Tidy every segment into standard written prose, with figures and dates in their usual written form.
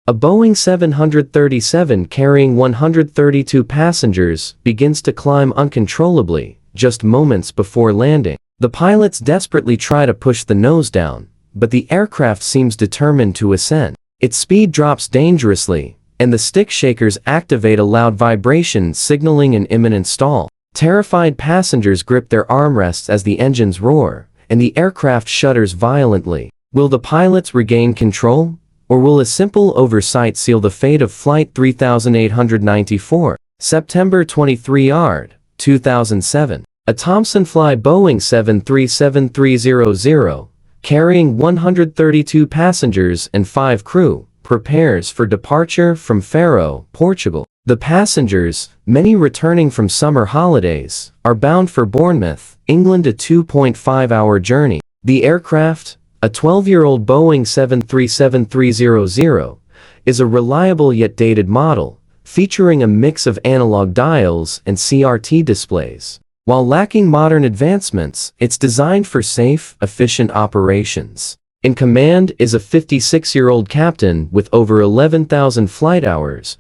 A Boeing 737 carrying 132 passengers begins to climb uncontrollably, just moments before landing. The pilots desperately try to push the nose down, but the aircraft seems determined to ascend. Its speed drops dangerously, and the stick shakers activate a loud vibration signaling an imminent stall. Terrified passengers grip their armrests as the engines roar, and the aircraft shudders violently. Will the pilots regain control? Or will a simple oversight seal the fate of Flight 3894? September 23 ARD, 2007. A Thompson Fly Boeing 737-300, carrying 132 passengers and 5 crew, prepares for departure from Faro, Portugal. The passengers, many returning from summer holidays, are bound for Bournemouth, England, a 2.5-hour journey. The aircraft, a 12-year-old Boeing 737-300, is a reliable yet dated model, featuring a mix of analog dials and CRT displays. While lacking modern advancements, it's designed for safe, efficient operations. In command is a 56-year-old captain with over 11,000 flight hours,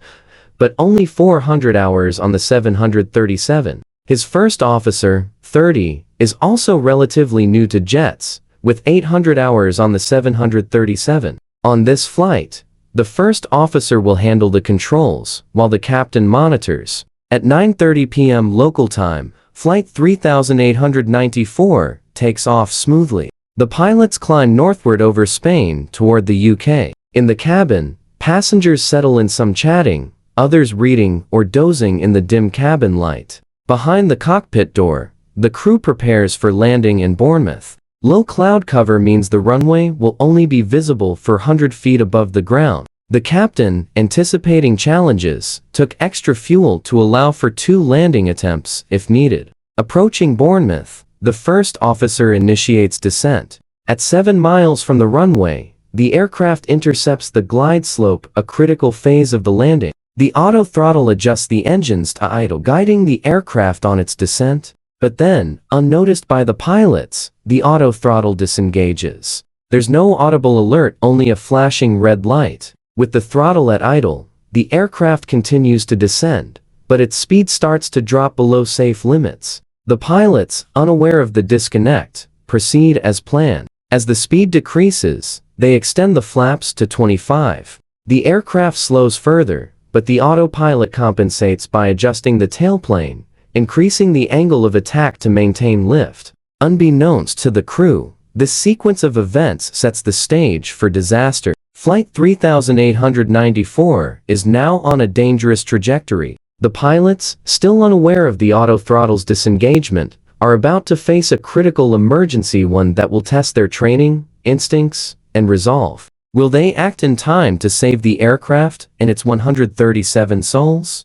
but only 400 hours on the 737. His first officer, 30, is also relatively new to jets, with 800 hours on the 737. On this flight, the first officer will handle the controls, while the captain monitors. At 9:30 p.m. local time, Flight 3894 takes off smoothly. The pilots climb northward over Spain toward the UK. In the cabin, passengers settle in, some chatting, others reading or dozing in the dim cabin light. Behind the cockpit door, the crew prepares for landing in Bournemouth. Low cloud cover means the runway will only be visible for 100 feet above the ground. The captain, anticipating challenges, took extra fuel to allow for 2 landing attempts if needed. Approaching Bournemouth, the first officer initiates descent. At 7 miles from the runway, the aircraft intercepts the glide slope, a critical phase of the landing. The auto throttle adjusts the engines to idle, guiding the aircraft on its descent. But then, unnoticed by the pilots, the auto throttle disengages. There's no audible alert, only a flashing red light. With the throttle at idle, the aircraft continues to descend, but its speed starts to drop below safe limits. The pilots, unaware of the disconnect, proceed as planned. As the speed decreases, they extend the flaps to 25. The aircraft slows further, but the autopilot compensates by adjusting the tailplane, increasing the angle of attack to maintain lift. Unbeknownst to the crew, this sequence of events sets the stage for disaster. Flight 3894 is now on a dangerous trajectory. The pilots, still unaware of the auto throttle's disengagement, are about to face a critical emergency, one that will test their training, instincts, and resolve. Will they act in time to save the aircraft and its 137 souls?